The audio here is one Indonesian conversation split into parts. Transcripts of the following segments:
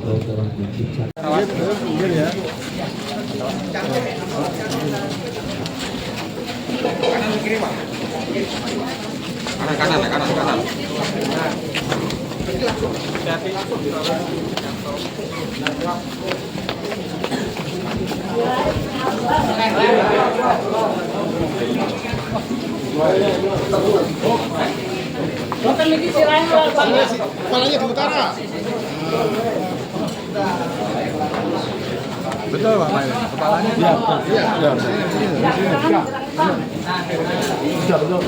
Kanan kiri Pak. Kanan. Hati-hati. Kepalanya di utara. Betul Pak, kepalanya. Iya. Sudah betul.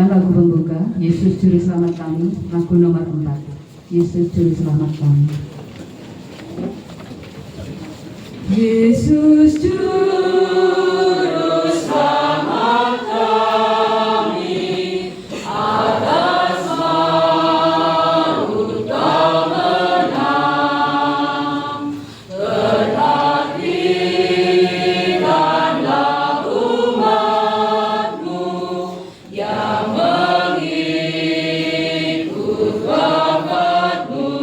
Lagu pembuka Yesus Juru Selamat Kami, lagu nomor 4. Yesus Juru Selamat Kami. Yesus Juru Selamat kami, atas maut Kau menang, perhatikanlah umat-Mu yang mengikut Bapa-Mu,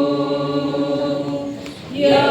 ya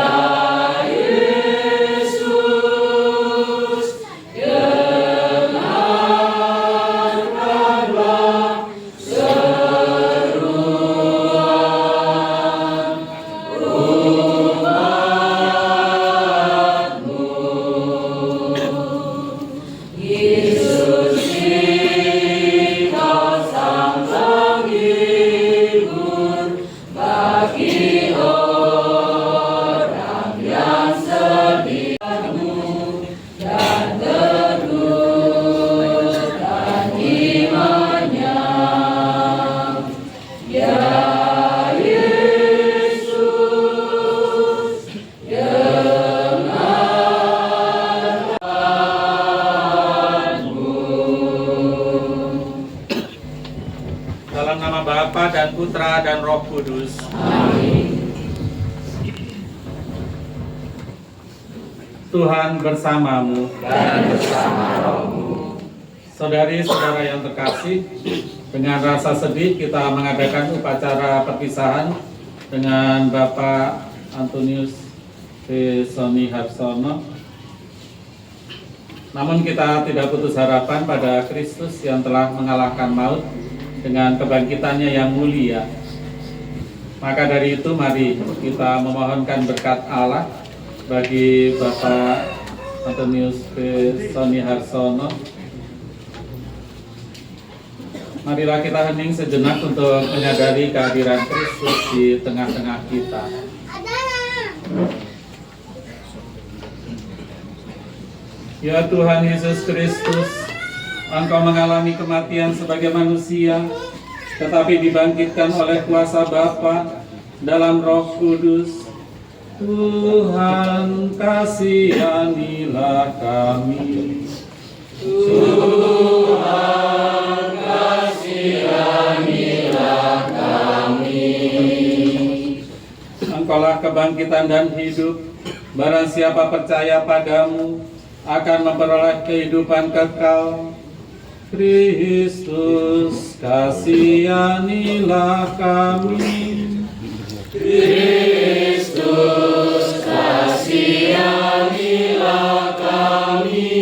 Dalam nama Bapa dan Putra dan Roh Kudus. Amin. Tuhan bersamamu Dan bersama rohmu. Saudari-saudara yang terkasih, dengan rasa sedih kita mengadakan upacara perpisahan dengan Bapak Antonius P. Soni Harsono. Namun kita tidak putus harapan pada Kristus yang telah mengalahkan maut dengan kebangkitannya yang mulia. Maka dari itu mari kita memohonkan berkat Allah bagi Bapak Antonius P. Soni Harsono. Marilah kita hening sejenak untuk menyadari kehadiran Kristus di tengah-tengah kita. Ya Tuhan Yesus Kristus, Engkau mengalami kematian sebagai manusia, tetapi dibangkitkan oleh kuasa Bapa dalam Roh Kudus. Tuhan, kasihanilah kami. Tuhan, kasihanilah kami. Engkaulah kebangkitan dan hidup. Barang siapa percaya padamu akan memperoleh kehidupan kekal. Kristus, kasihanilah kami. Kristus, kasihanilah kami.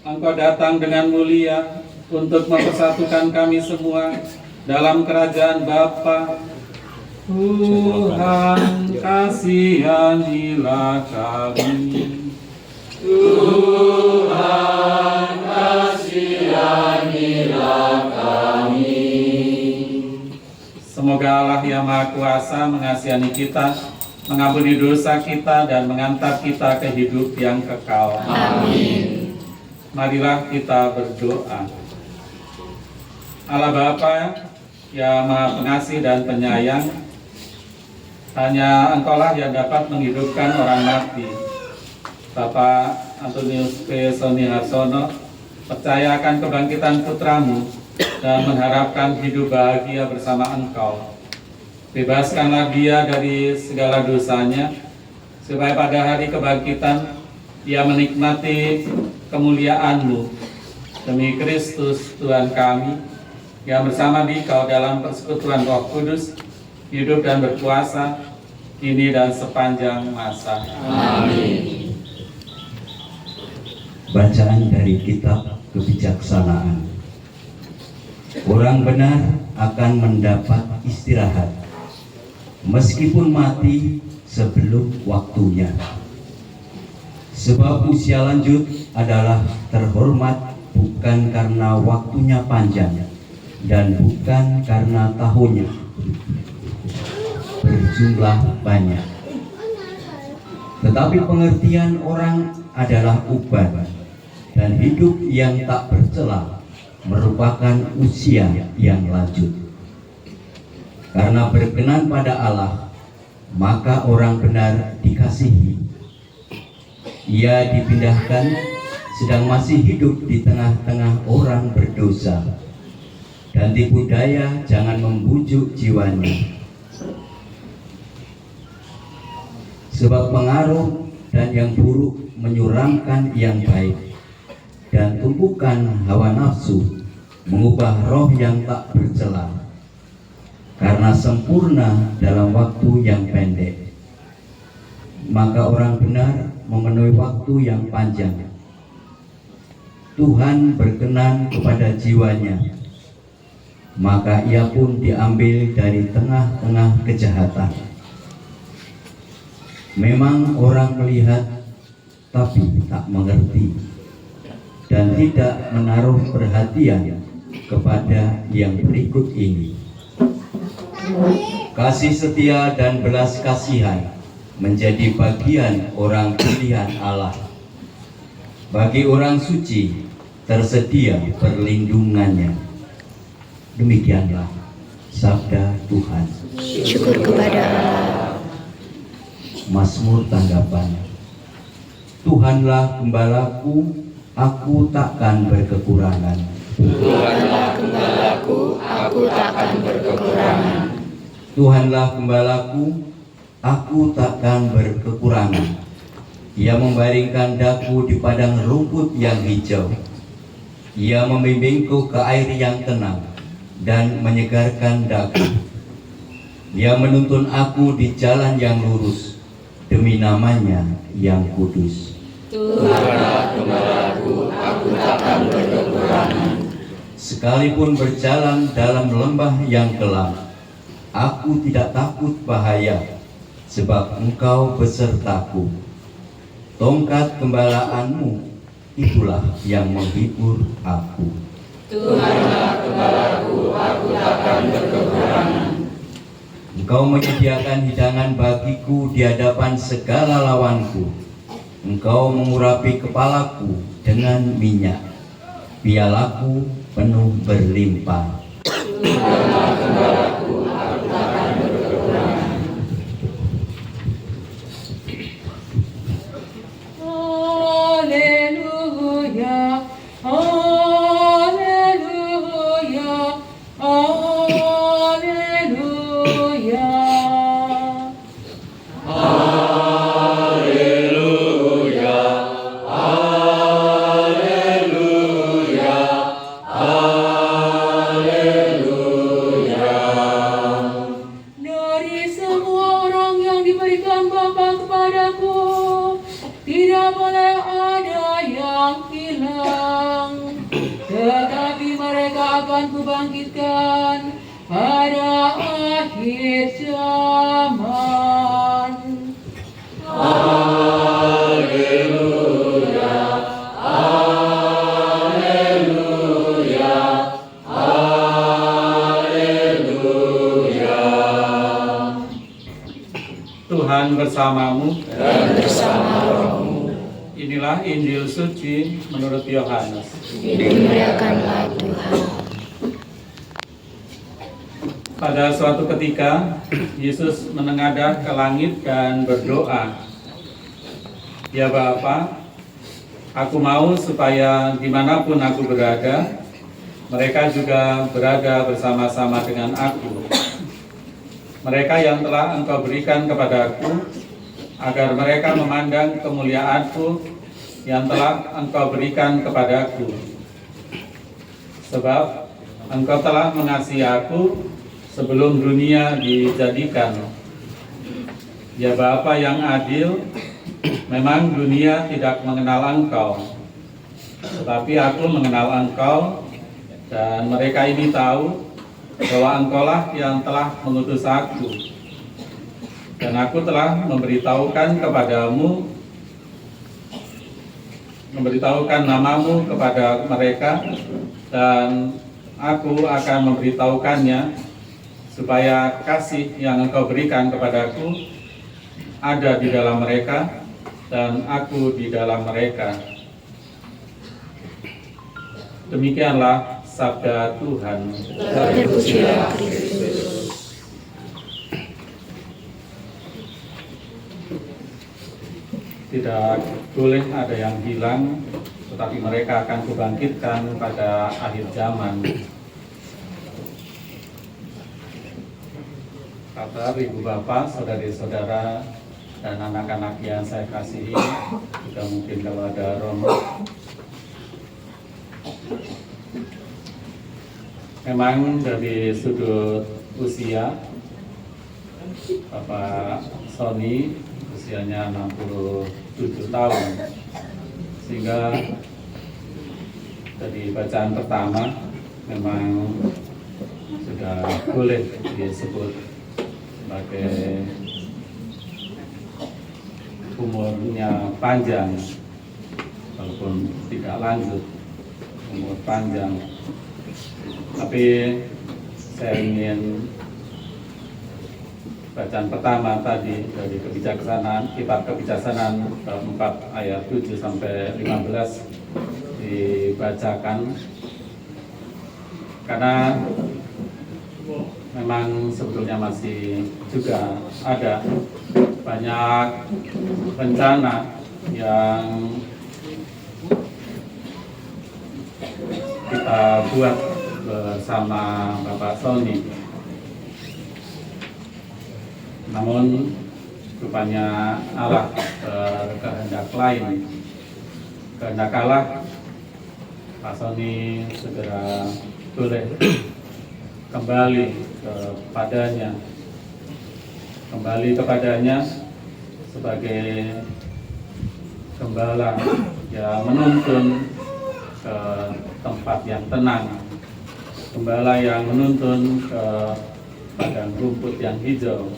Engkau datang dengan mulia untuk mempersatukan kami semua dalam kerajaan Bapa. Tuhan, kasihanilah kami. Tuhan, kasihanilah kami. Semoga Allah yang Maha Kuasa mengasihani kita, mengampuni dosa kita, dan mengantar kita ke hidup yang kekal. Amin. Marilah kita berdoa. Allah Bapa yang Maha Pengasih dan Penyayang, hanya Engkaulah yang dapat menghidupkan orang mati. Bapak Antonius P. Soni Harsono percaya akan kebangkitan putramu dan mengharapkan hidup bahagia bersama Engkau. Bebaskanlah dia dari segala dosanya, supaya pada hari kebangkitan ia menikmati kemuliaan-Mu. Demi Kristus Tuhan kami, yang bersama Dikau dalam persekutuan Roh Kudus, hidup dan berkuasa, kini dan sepanjang masa. Amin. Bacaan dari kitab kebijaksanaan. Orang benar akan mendapat istirahat, meskipun mati sebelum waktunya. Sebab usia lanjut adalah terhormat bukan karena waktunya panjang dan bukan karena tahunnya berjumlah banyak. Tetapi pengertian orang adalah ubat, dan hidup yang tak bercela merupakan usia yang lanjut. Karena berkenan pada Allah, maka orang benar dikasihi. Ia dipindahkan sedang masih hidup di tengah-tengah orang berdosa, dan tipu daya jangan membujuk jiwanya. Sebab pengaruh dan yang buruk menyuramkan yang baik, dan tumpukan hawa nafsu mengubah roh yang tak bercela. Karena sempurna dalam waktu yang pendek, maka orang benar memenuhi waktu yang panjang. Tuhan berkenan kepada jiwanya, maka ia pun diambil dari tengah-tengah kejahatan. Memang orang melihat tapi tak mengerti, dan tidak menaruh perhatian kepada yang berikut ini. Kasih setia dan belas kasihan menjadi bagian orang pilihan Allah. Bagi orang suci tersedia perlindungannya. Demikianlah sabda Tuhan. Syukur kepada Allah. Mazmur tanggapan. Tuhanlah gembalaku, aku takkan berkekurangan. Tuhanlah gembalaku, aku takkan berkekurangan. Tuhanlah gembalaku, aku takkan berkekurangan. Ia membaringkan daku di padang rumput yang hijau. Ia membimbingku ke air yang tenang dan menyegarkan daku. Ia menuntun aku di jalan yang lurus demi namanya yang kudus. Tuhanlah gembalaku, aku takkan berkekurangan. Sekalipun berjalan dalam lembah yang gelap, aku tidak takut bahaya, sebab Engkau besertaku. Tongkat gembalaanmu itulah yang menghibur aku. Tuhanlah gembalaku, aku takkan berkekurangan. Engkau menyediakan hidangan bagiku di hadapan segala lawanku. Engkau mengurapi kepalaku dengan minyak, pialaku penuh berlimpah. Tuhanlah gembalaku, aku takkan berkekurangan. Haleluya, haleluya, haleluya. Dari semua orang yang diberikan Bapa kepadaku, tidak boleh ada yang hilang, tetapi mereka akan kubangkitkan pada akhir zaman. Tuhan bersamamu. Dan bersama rohmu. Inilah Injil suci menurut Yohanes. Dimuliakanlah Tuhan. Pada suatu ketika, Yesus menengadah ke langit dan berdoa, "Ya Bapa, aku mau supaya dimanapun aku berada, mereka juga berada bersama-sama dengan aku. Mereka yang telah Engkau berikan kepadaku, agar mereka memandang kemuliaan-Ku yang telah Engkau berikan kepadaku. Sebab Engkau telah mengasihi aku sebelum dunia dijadikan. Ya Bapa yang adil, memang dunia tidak mengenal Engkau, tetapi aku mengenal Engkau, dan mereka ini tahu bahwa Engkaulah yang telah mengutus aku. Dan aku telah memberitahukan namamu kepada mereka, dan aku akan memberitahukannya, supaya kasih yang Engkau berikan kepadaku ada di dalam mereka, dan aku di dalam mereka. Demikianlah sabda Tuhan. Terpujilah Kristus. Tidak boleh ada yang hilang, tetapi mereka akan kubangkitkan pada akhir zaman. Kata Ibu Bapak, saudari-saudara, dan anak-anak yang saya kasihi, juga mungkin kalau ada Romo. Memang dari sudut usia, Bapak Sony usianya 67 tahun, sehingga dari bacaan pertama memang sudah boleh disebut sebagai umurnya panjang, walaupun tidak lanjut, umur panjang. Tapi saya ingin bacaan pertama tadi dari kebijaksanaan, kitab kebijaksanaan bab 4 ayat 7 sampai 15 dibacakan, karena memang sebetulnya masih juga ada banyak rencana yang kita buat bersama Bapak Sony. Namun rupanya Allah berkehendak lain. Kehendak Allah, Pak Sony segera boleh kembali kepadanya sebagai gembala yang menuntun ke tempat yang tenang, gembala yang menuntun ke padang rumput yang hijau,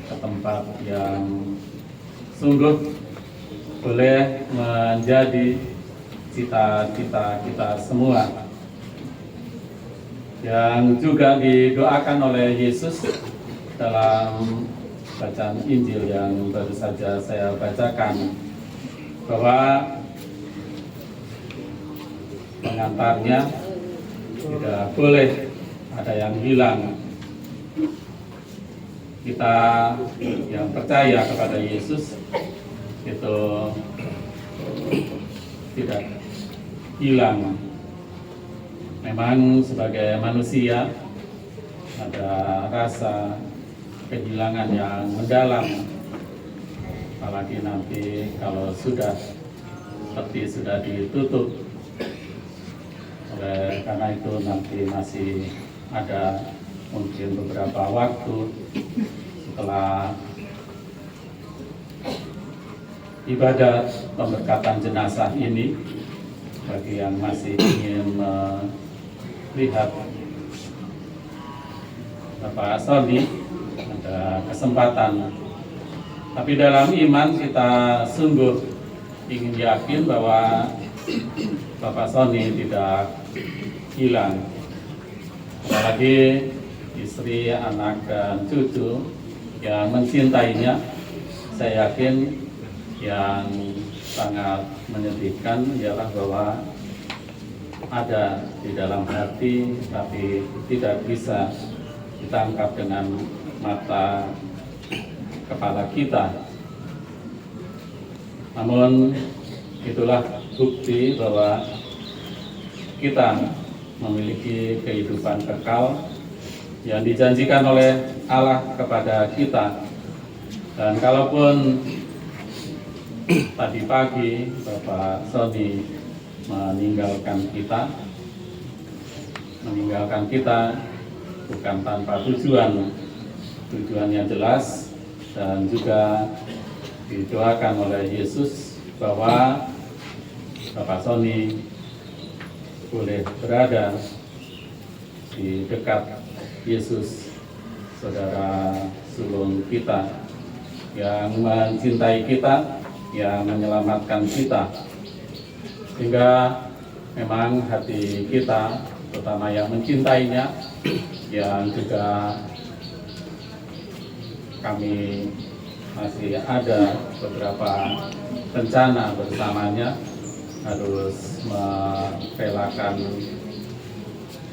ke tempat yang sungguh boleh menjadi cita-cita kita semua, yang juga didoakan oleh Yesus dalam bacaan Injil yang baru saja saya bacakan, bahwa pengantarnya tidak boleh ada yang hilang. Kita yang percaya kepada Yesus itu tidak hilang. Memang sebagai manusia ada rasa kehilangan yang mendalam, apalagi nanti kalau peti sudah ditutup. Oleh karena itu nanti masih ada mungkin beberapa waktu setelah ibadat pemberkatan jenazah ini, bagi yang masih ingin melihat Bapak Sony, ada kesempatan. Tapi dalam iman kita sungguh ingin yakin bahwa Bapak Sony tidak hilang. Apalagi istri, anak, dan cucu yang mencintainya. Saya yakin yang sangat menyedihkan ialah bahwa ada di dalam hati, tapi tidak bisa ditangkap dengan mata kepala kita. Namun itulah bukti bahwa kita memiliki kehidupan kekal yang dijanjikan oleh Allah kepada kita. Dan kalaupun tadi pagi Bapak Sony meninggalkan kita bukan tanpa tujuannya jelas, dan juga didoakan oleh Yesus bahwa Bapak Sony boleh berada di dekat Yesus, saudara sulung kita yang mencintai kita, yang menyelamatkan kita, sehingga memang hati kita, terutama yang mencintainya, yang juga kami masih ada beberapa rencana bersamanya, harus merelakan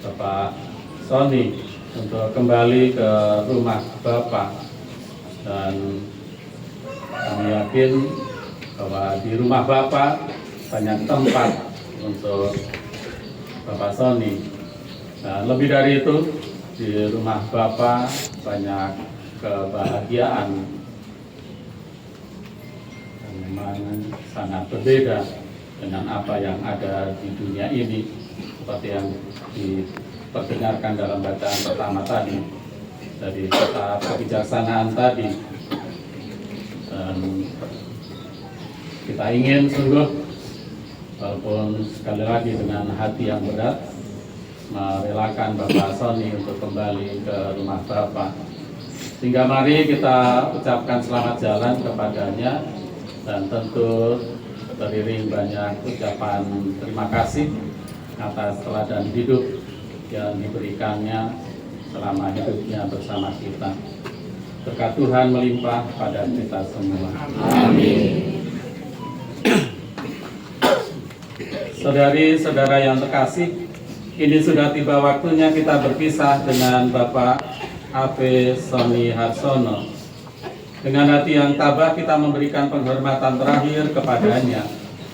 Bapak Sony untuk kembali ke rumah Bapak, dan kami yakin bahwa di rumah Bapak banyak tempat untuk Bapak Sony, dan lebih dari itu di rumah Bapak banyak kebahagiaan, dan memang sangat berbeda dengan apa yang ada di dunia ini, seperti yang diperdengarkan dalam bacaan pertama tadi dari kata kebijaksanaan tadi. Dan kita ingin sungguh, walaupun sekali lagi dengan hati yang berat, merelakan Bapak Sony untuk kembali ke rumah Bapak. Sehingga mari kita ucapkan selamat jalan kepadanya, dan tentu teriring banyak ucapan terima kasih atas teladan hidup yang diberikannya selama hidupnya bersama kita. Berkat Tuhan melimpah pada kita semua. Amin. Saudari-saudara yang terkasih, ini sudah tiba waktunya kita berpisah dengan Bapak A.P. Sony Harsono. Dengan hati yang tabah kita memberikan penghormatan terakhir kepadanya,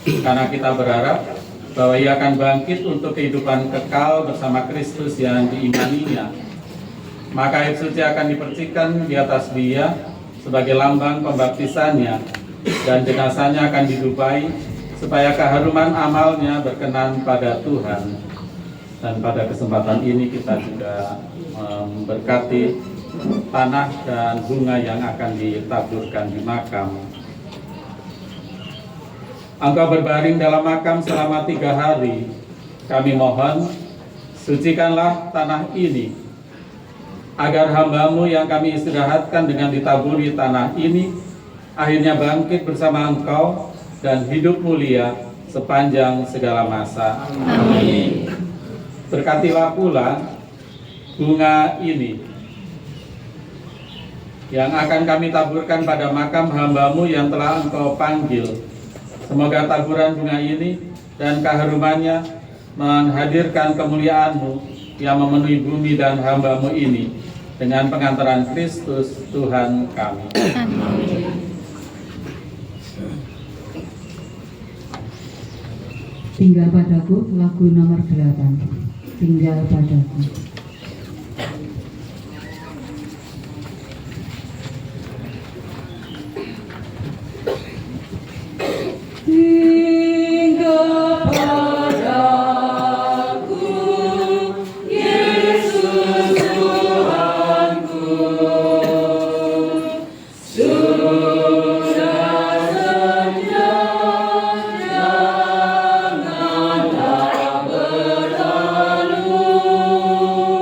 karena kita berharap bahwa ia akan bangkit untuk kehidupan kekal bersama Kristus yang diimaninya. Maka air suci akan dipercikan di atas dia sebagai lambang pembaptisannya, dan jenazahnya akan didupai supaya keharuman amalnya berkenan pada Tuhan. Dan pada kesempatan ini kita juga memberkati tanah dan bunga yang akan ditaburkan di makam. Engkau berbaring dalam makam selama 3 hari. Kami mohon, sucikanlah tanah ini, agar hamba-Mu yang kami istirahatkan dengan ditaburi tanah ini, akhirnya bangkit bersama Engkau dan hidup mulia sepanjang segala masa. Amin. Berkatilah pula bunga ini yang akan kami taburkan pada makam hamba-Mu yang telah Engkau panggil. Semoga taburan bunga ini dan keharumannya menghadirkan kemuliaan-Mu yang memenuhi bumi dan hamba-Mu ini, dengan pengantaran Kristus Tuhan kami. Amin. Tinggal padaku, lagu nomor 8. Tinggal padaku. Janganlah berlalu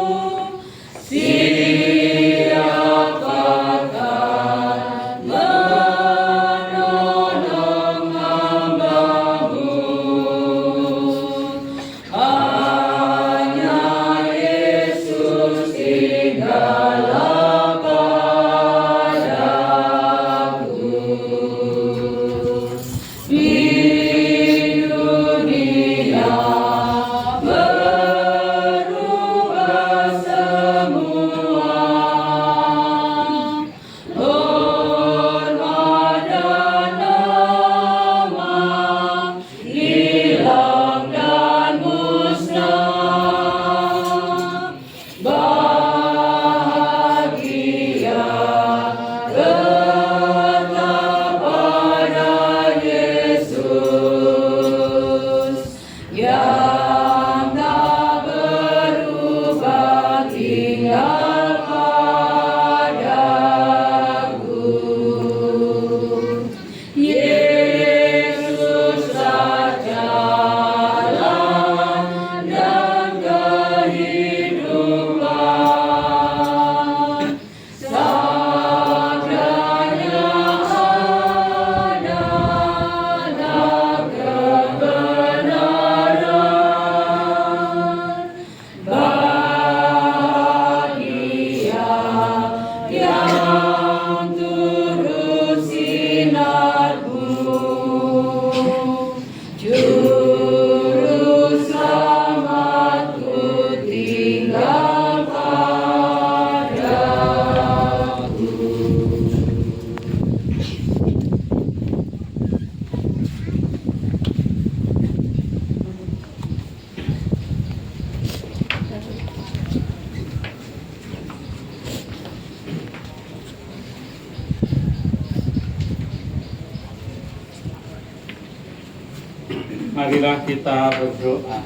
Marilah kita berdoa.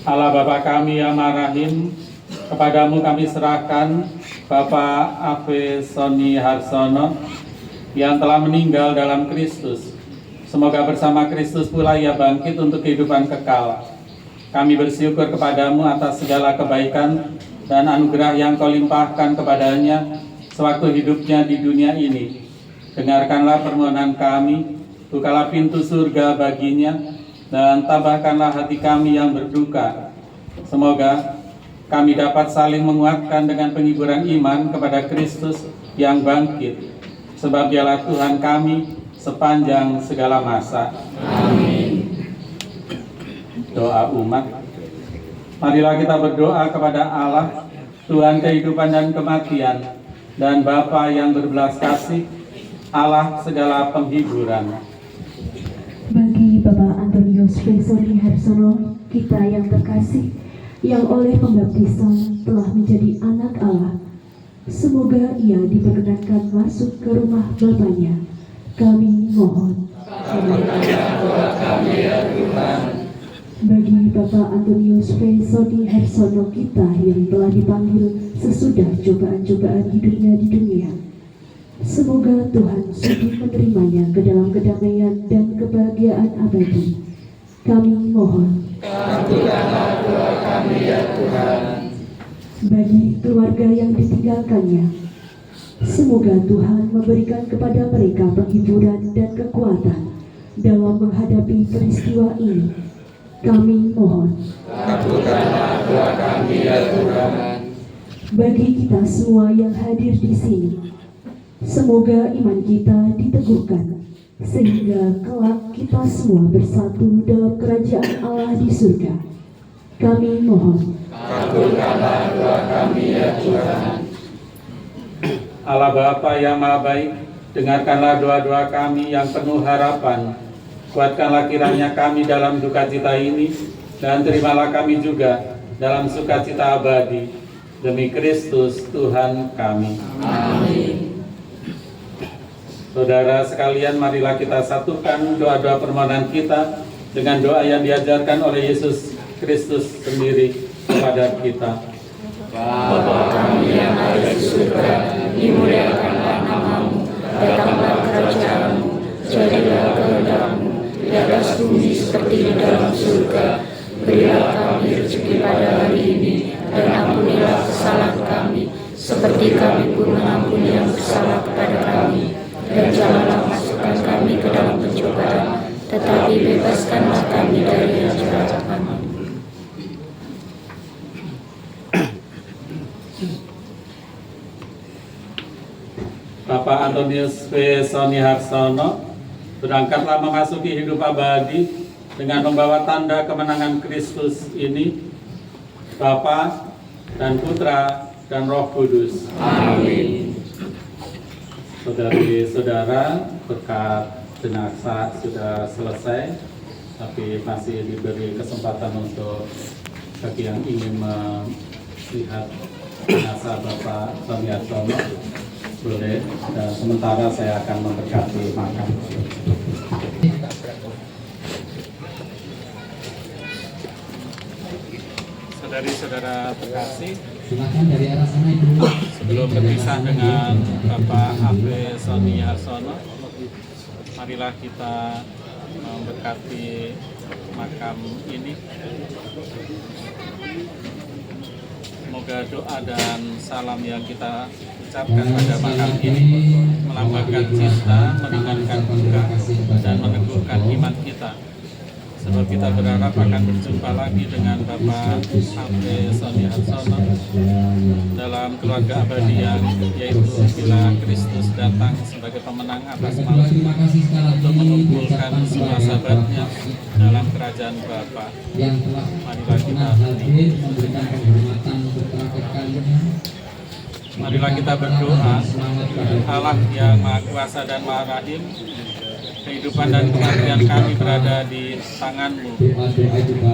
Allah Bapa kami yang Maha Rahim, kepadamu kami serahkan Bapak Ave Sony Harsono yang telah meninggal dalam Kristus. Semoga bersama Kristus pula ia bangkit untuk kehidupan kekal. Kami bersyukur kepadamu atas segala kebaikan dan anugerah yang kau limpahkan kepadanya sewaktu hidupnya di dunia ini. Dengarkanlah permohonan kami, bukalah pintu surga baginya, dan tambahkanlah hati kami yang berduka. Semoga kami dapat saling menguatkan dengan penghiburan iman kepada Kristus yang bangkit, sebab dialah Tuhan kami sepanjang segala masa. Amin. Doa umat. Marilah kita berdoa kepada Allah, Tuhan kehidupan dan kematian, dan Bapa yang berbelas kasih, Allah segala penghiburan. Bagi Bapak Antonius P. Sony Harsono, kita yang terkasih, yang oleh pembaptisan telah menjadi anak Allah, semoga ia diperkenankan masuk ke rumah Bapaknya. Kami mohon. Bagi Bapak Antonius P. Sony Harsono kita yang telah dipanggil sesudah cobaan-cobaan hidupnya di dunia, semoga Tuhan sudi menerimanya ke dalam kedamaian dan kebahagiaan abadi. Kami mohon. Kabulkanlah doa kami ya Tuhan. Bagi keluarga yang ditinggalkannya, semoga Tuhan memberikan kepada mereka penghiburan dan kekuatan dalam menghadapi peristiwa ini. Kami mohon. Kabulkanlah doa kami ya Tuhan. Bagi kita semua yang hadir di sini, semoga iman kita diteguhkan, sehingga kelak kita semua bersatu dalam kerajaan Allah di surga. Kami mohon. Kabulkanlah doa kami ya Tuhan. Allah Bapa yang Maha Baik, dengarkanlah doa-doa kami yang penuh harapan. Kuatkanlah kiranya kami dalam duka cita ini, dan terimalah kami juga dalam sukacita abadi. Demi Kristus Tuhan kami. Amin. Saudara sekalian, marilah kita satukan doa-doa permohonan kita dengan doa yang diajarkan oleh Yesus Kristus sendiri kepada kita. Bapa kami yang ada di surga, dimuliakanlah namamu, datanglah kerajaanmu, jadilah kehendak-Mu di atas bumi seperti di dalam surga. Berilah kami rezeki pada hari ini, dan ampunilah kesalahan kami, seperti kami pun mengampuni yang bersalah kepada kami. Dan janganlah masukkan kami ke dalam pencobaan, tetapi bebaskanlah kami dari yang jahat. Amin. Bapak Antonius P. Sony Harsono, berangkatlah memasuki hidup abadi dengan membawa tanda kemenangan Kristus ini, Bapa dan Putra dan Roh Kudus. Amin. Saudari-saudara, berkat jenazah sudah selesai, tapi masih diberi kesempatan untuk bagi yang ingin melihat jenazah Bapak Sony Harsono, boleh. Dan sementara saya akan memberkati makan. Saudari saudara terkasih, Silakan dari arah sana Ibu. sebelum berpisah dengan Bapak Ave Sony Harsono, marilah kita memberkati makam ini. Semoga doa dan salam yang kita ucapkan pada makam ini melambangkan cinta, meringankan duka, dan meneguhkan iman kita. Sebab kita berharap akan berjumpa lagi dengan Bapak Ave Sony Harsono dalam keluarga abadi yang yaitu bila Kristus datang sebagai pemenang atas maut untuk mengumpulkan semua sahabatnya dalam kerajaan Bapa. Yang telah Marilah kita hadir memberikan penghormatan untuk terakhir kalinya. Marilah kita berdoa, Allah yang Maha Kuasa dan Maha Rahim, kehidupan dan kematian kami berada di tangan-Mu.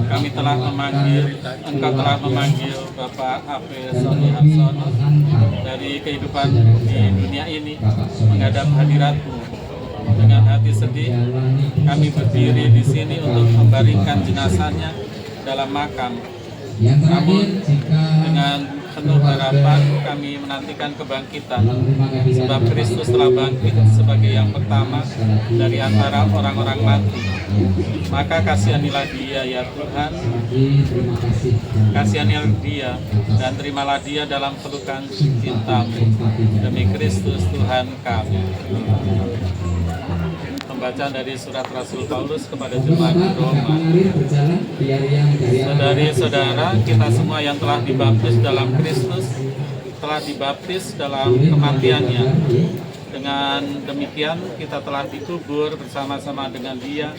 Kami telah memanggil, Engkau telah memanggil Bapak Ave Sony Harsono dari kehidupan di dunia ini menghadap hadirat-Mu. Dengan hati sedih, kami berdiri di sini untuk membaringkan jenazahnya dalam makam. Namun dengan penuh harapan kami menantikan kebangkitan, sebab Kristus telah bangkit sebagai yang pertama dari antara orang-orang mati. Maka kasihanilah Dia ya Tuhan, kasihanilah Dia dan terimalah Dia dalam pelukan cinta-Mu demi Kristus Tuhan kami. Pembacaan dari surat Rasul Paulus kepada jemaat di Roma. Saudari-saudara, kita semua yang telah dibaptis dalam Kristus telah dibaptis dalam kematiannya. Dengan demikian kita telah dikubur bersama-sama dengan Dia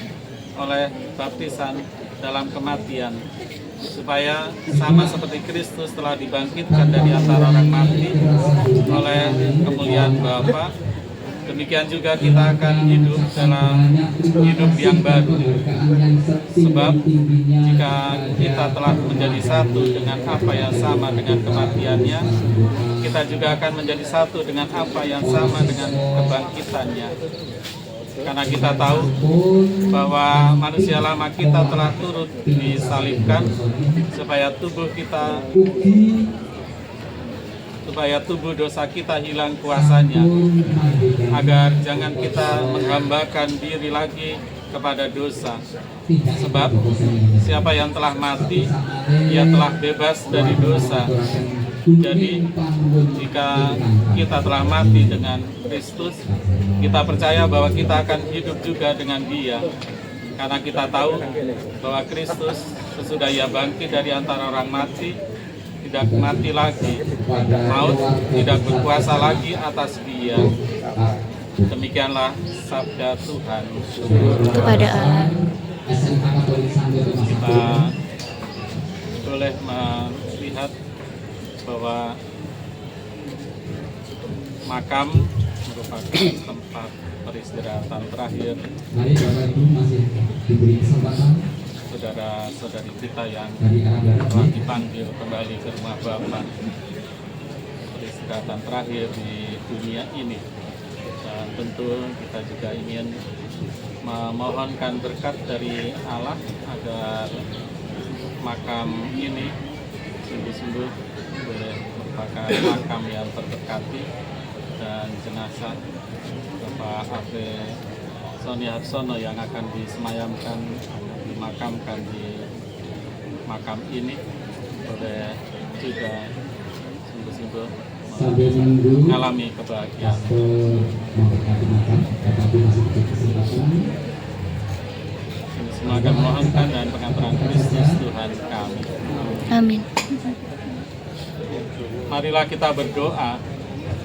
oleh baptisan dalam kematian, supaya sama seperti Kristus telah dibangkitkan dari antara orang mati oleh kemuliaan Bapa, demikian juga kita akan hidup dalam hidup yang baru. Sebab jika kita telah menjadi satu dengan apa yang sama dengan kematiannya, kita juga akan menjadi satu dengan apa yang sama dengan kebangkitannya. Karena kita tahu bahwa manusia lama kita telah turut disalibkan supaya tubuh dosa kita hilang kuasanya, agar jangan kita menghambakan diri lagi kepada dosa. Sebab siapa yang telah mati, ia telah bebas dari dosa. Jadi jika kita telah mati dengan Kristus, kita percaya bahwa kita akan hidup juga dengan Dia. Karena kita tahu bahwa Kristus sesudah Ia bangkit dari antara orang mati, tidak mati lagi, maut tidak berkuasa lagi atas Dia. Demikianlah sabda Tuhan. Kepada Allah. Kita boleh melihat bahwa makam merupakan tempat peristirahatan terakhir Mari Bapak Ibu masih diberi kesempatan saudara-saudari kita yang telah dipanggil kembali ke rumah Bapa, peristirahatan terakhir di dunia ini. Dan tentu kita juga ingin memohonkan berkat dari Allah agar makam ini sungguh-sungguh boleh merupakan makam yang terberkati dan jenazah Bapak Ave Sony Harsono yang akan disemayamkan, dimakamkan di makam ini boleh juga sungguh-sungguh sambil menunggu mengalami kebahagiaan. memberkati makam, tetapi masih diberi kesempatan. Ini semua akan memohonkan dan pengantaran Kristus Tuhan kami. Amin. Marilah kita berdoa.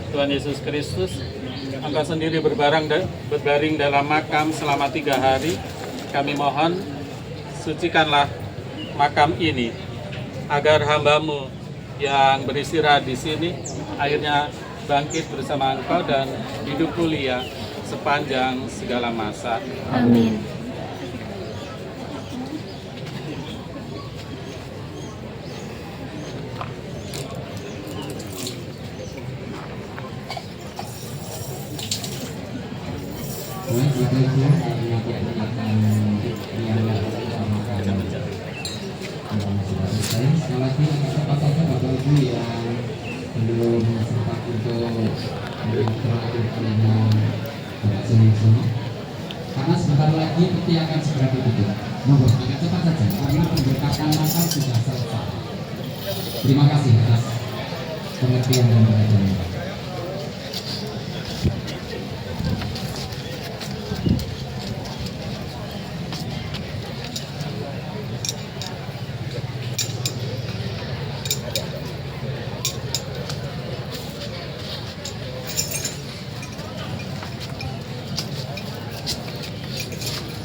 Tuhan Yesus Kristus, Engkau sendiri berbaring dalam makam selama 3 hari. Kami mohon, sucikanlah makam ini, agar hamba-Mu yang beristirahat di sini akhirnya bangkit bersama Engkau dan hidup mulia sepanjang segala masa. Amin. Bapak Ibu, nanti akan diadakan sudah selesai. Sekali lagi agak cepat saja Bapak Ibu yang belum sempat untuk terakhir dengan Bapak Sini, karena sebentar lagi peti akan segera ditutup. Mohon agak cepat saja karena pemberkatan Natal sudah selesai. Terima kasih atas pengertian dan perhatiannya.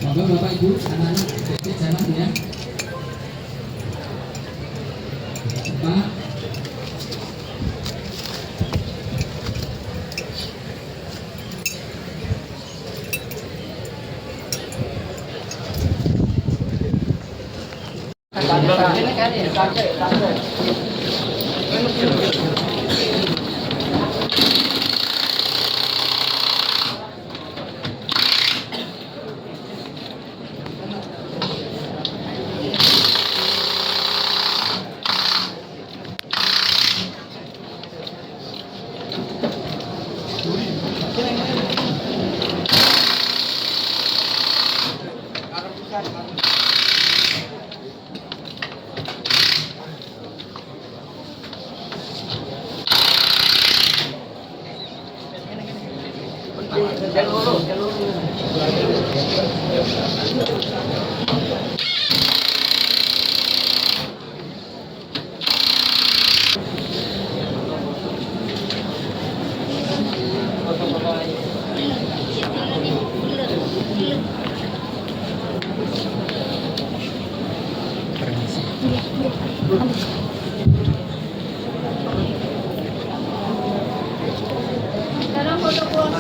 Monggo Bapak Ibu, anak-anak dedek jalan ya. Pak.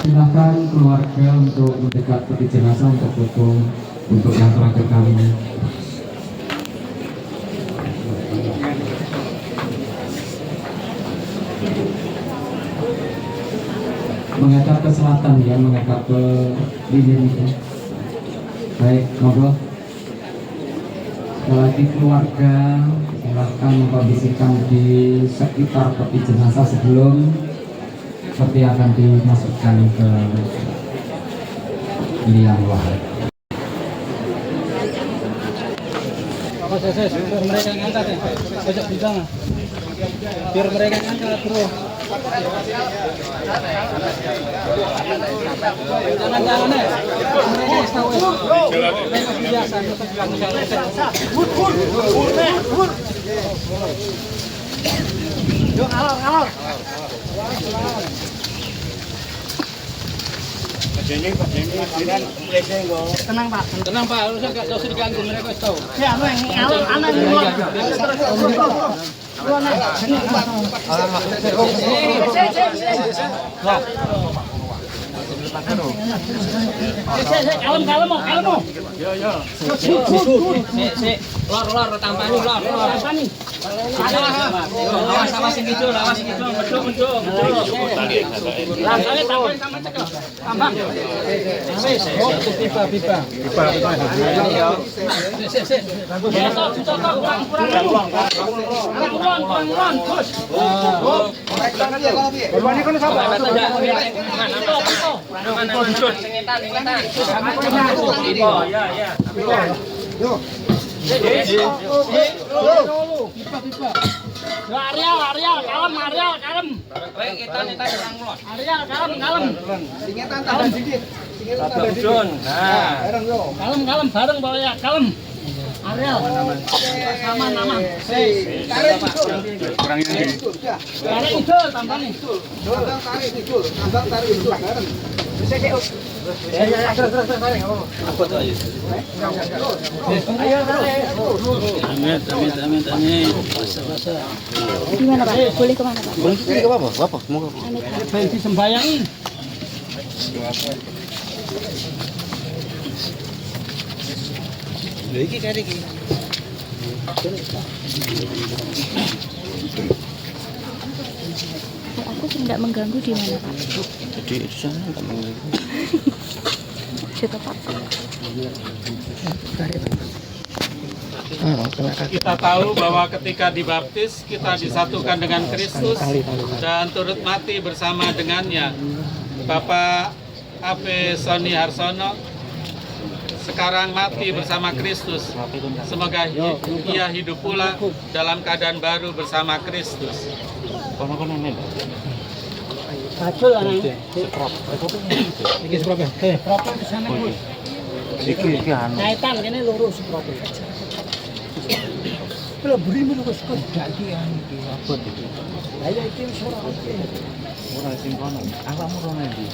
Silakan keluarga untuk mendekat peti jenazah untuk foto untuk yang terakhir kali ini. Menghadap ke selatan ya, menghadap ke lilin itu. Baik, monggo. Sekali lagi keluarga silakan mengkondisikan di sekitar peti jenazah sebelum peti akan dimasukkan ke liang lahat. Biar mereka ngangkat ya, pojok di sana. Biar mereka ngangkat terus. Jangan ya. Mereka tahu ya. Mereka biasa. Yuk, alor. Tenang Pak, harusnya nggak usah diganggu, mereka harus tahu. Ya, anak di luar. Kalem mau. Yo. Lor tampani. Awas gitu, mendung. Langsane tambahin sama cekel. Tambang. Pipa. Sik. Kurang. Bos. Ini kan sapa? Yo. Pipa. Arial, kalem. Baik, kita kurang mulot. Arial, kalem. Singetan tambah dikit. Nah. Kalem bareng bawa ya, kalem. Arial. Aman. Kurang ini. Tarik itu tambah nih. Tarik itu bareng. Apa tuh ayo? Amin. Basah. Gimana Pak? Boleh kemana Pak? Boleh ke Bapak. Mau ke sembahyang. Lagi kari iki. Aku tidak mengganggu di mana Pak? Jadi di sana enggak mengganggu. Sudah Pak. Kita tahu bahwa ketika dibaptis kita disatukan dengan Kristus dan turut mati bersama dengannya. Bapak Ave Soni Harsono sekarang mati bersama Kristus. Semoga ia hidup pula dalam keadaan baru bersama Kristus. Iki seprope. Seprope ke sana, Bu. Iki anu. Kaitan kene lurus seprope. Kalau beri menurut kau jadi anu iki apa iki? Lah ya iki ora iki. Ora sing kono. Awakmu rono ndi?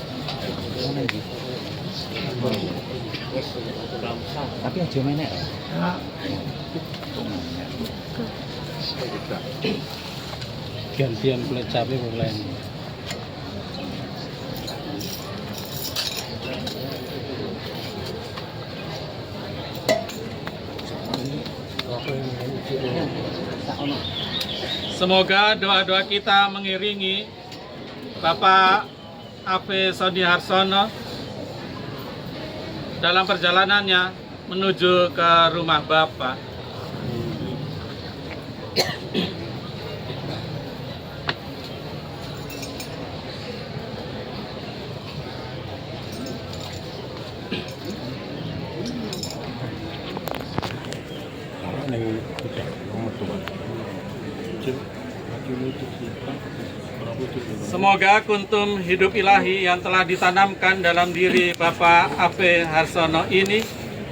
Rono ndi? Tapi aja menek. Gantian pelecape mulai. Semoga doa-doa kita mengiringi Bapak Ave Soni Harsono dalam perjalanannya menuju ke rumah Bapa. Semoga kuntum hidup ilahi yang telah ditanamkan dalam diri Bapak Ave Harsono ini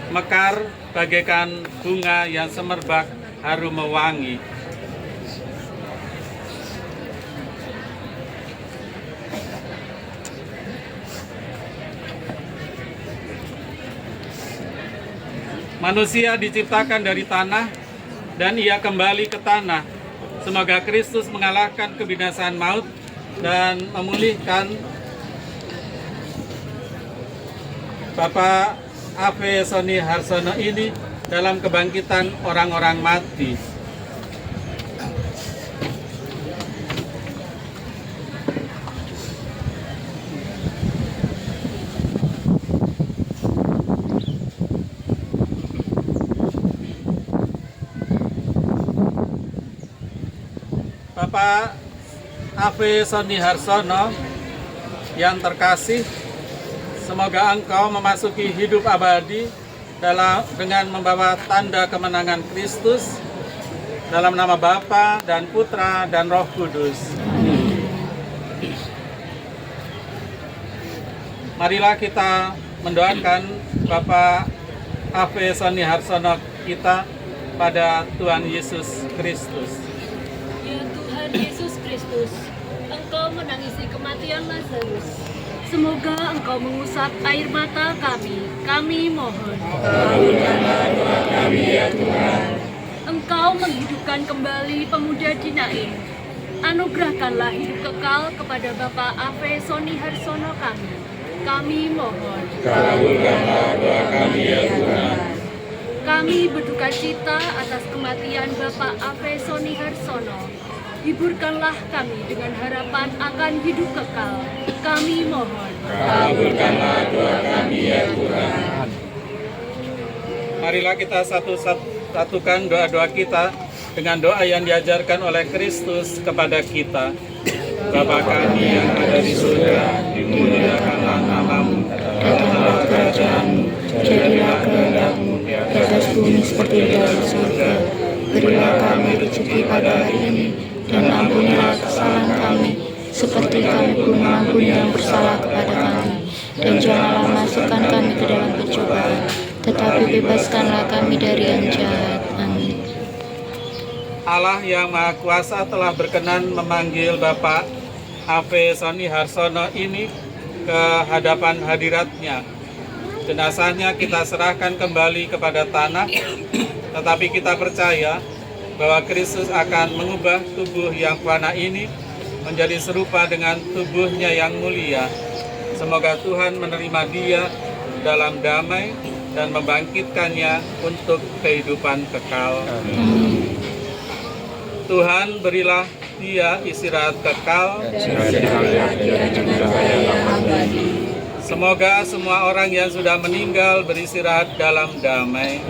mekar bagaikan bunga yang semerbak harum mewangi. Manusia diciptakan dari tanah dan ia kembali ke tanah. Semoga Kristus mengalahkan kebinasaan maut dan memulihkan Bapak Ave Soni Harsono ini dalam kebangkitan orang-orang mati. Bapak Ave Soni Harsono yang terkasih, semoga engkau memasuki hidup abadi dengan membawa tanda kemenangan Kristus dalam nama Bapa dan Putra dan Roh Kudus. Marilah kita mendoakan Bapak Ave Soni Harsono kita pada Tuhan Yesus Kristus. Ya Tuhan Yesus Kristus, Engkau menangisi kematian Lazarus. Semoga Engkau mengusap air mata kami mohon. Kabulkanlah doa kami ya Tuhan. Engkau menghidupkan kembali pemuda di Naim. Anugerahkanlah hidup kekal kepada Bapak Ave Soni Harsono kami mohon. Kabulkanlah doa kami ya Tuhan. Kami berduka cita atas kematian Bapak Ave Soni Harsono. Hiburkanlah kami dengan harapan akan hidup kekal. Kami mohon. Kabulkanlah doa kami ya Tuhan. Marilah kita satukan doa-doa kita dengan doa yang diajarkan oleh Kristus kepada kita. Bapa kami yang ada di surga, dimuliakanlah namamu, datanglah kerajaanmu, jadilah kehendak-mu di atas bumi seperti di dalam surga. Berilah kami rezeki pada hari ini, dan ampunilah kesalahan kami, seperti kami pun mengampuni yang bersalah kepada kami. Dan janganlah masukkan kami ke dalam pencobaan, tetapi bebaskanlah kami dari yang jahat. Amin. Allah yang Maha Kuasa telah berkenan memanggil Bapak Ave Soni Harsono ini ke hadapan hadiratnya. Jenazahnya kita serahkan kembali kepada tanah, tetapi kita percaya bahwa Kristus akan mengubah tubuh yang fana ini menjadi serupa dengan tubuhnya yang mulia. Semoga Tuhan menerima dia dalam damai dan membangkitkannya untuk kehidupan kekal. Tuhan berilah dia istirahat kekal. Semoga semua orang yang sudah meninggal beristirahat dalam damai.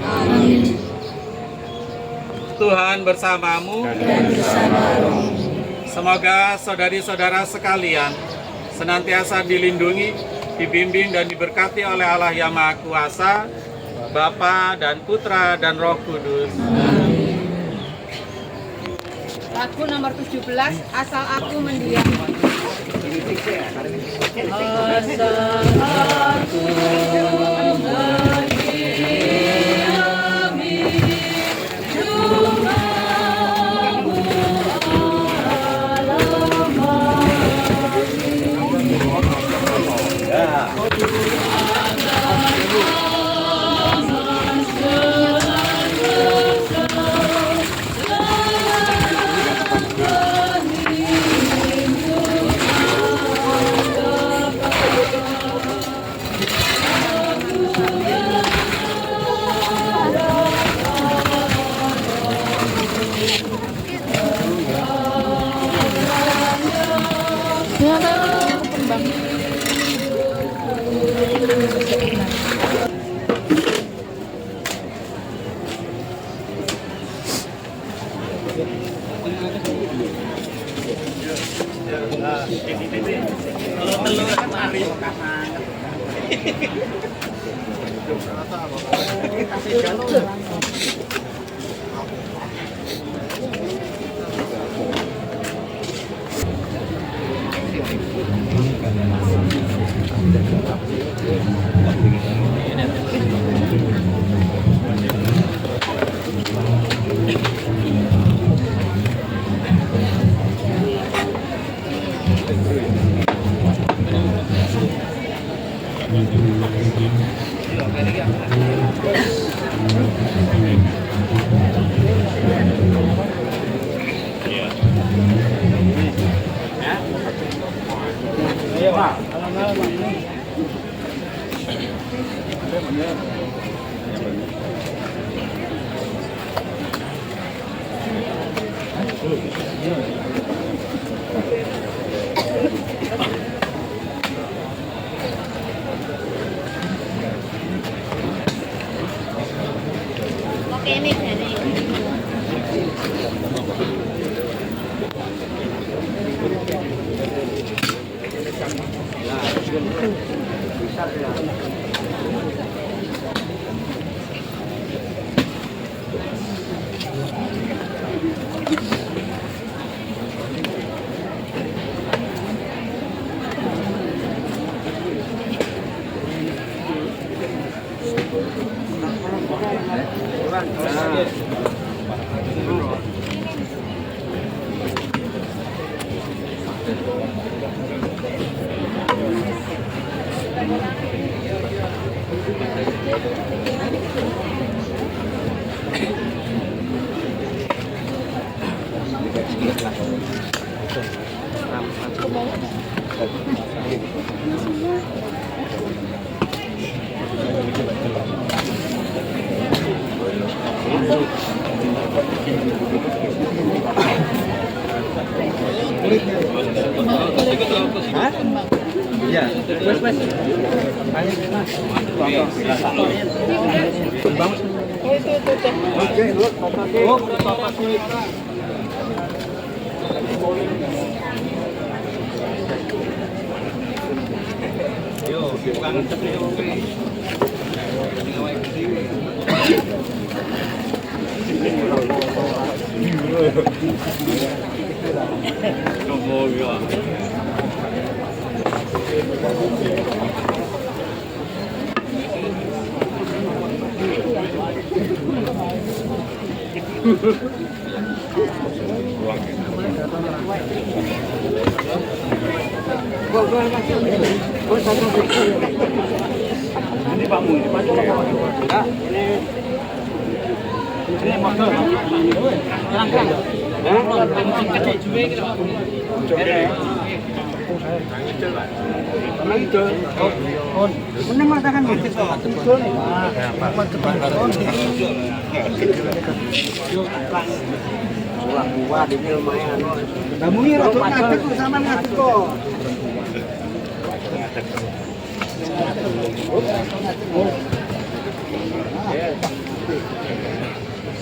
Tuhan bersamamu. Dan bersama rohmu. Semoga saudari-saudara sekalian senantiasa dilindungi, dibimbing dan diberkati oleh Allah yang Maha Kuasa, Bapa dan Putra dan Roh Kudus. Lagu nomor 17, Asal Aku Mendiam.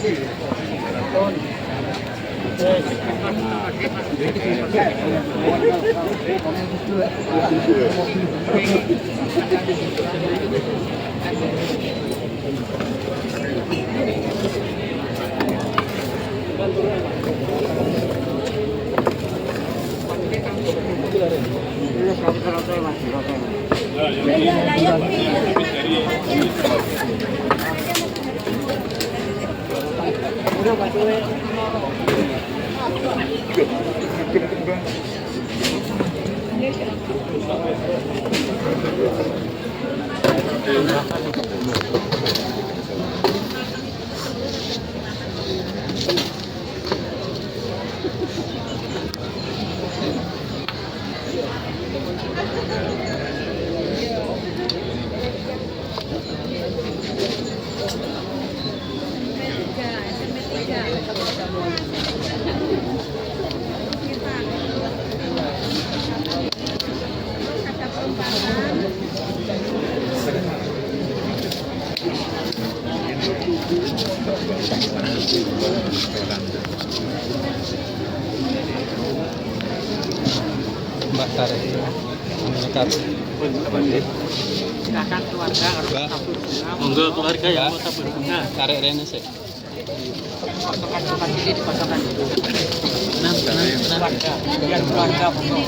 Mbak tarik mendekat Silakan keluarga harus tabur bunga. monggo keluarga ya mau tabur bunga tarik rene sih Kosongkan tempat ini dikosongkan dulu. tenang Keluarga, biar keluarga monggo.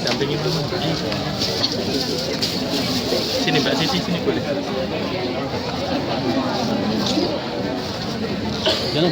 dampingin mama sini Mbak Sisi sini boleh jalan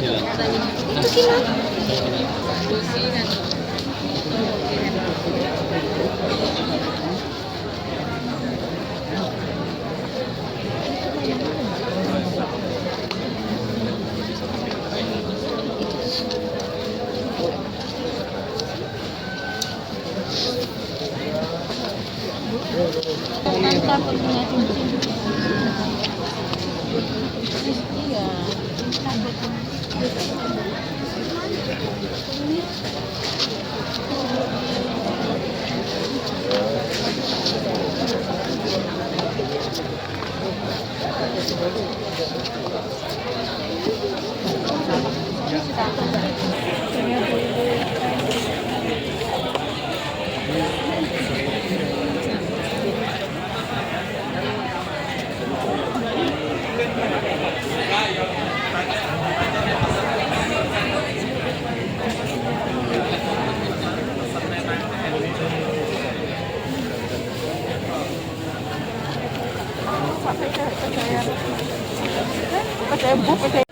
Percaya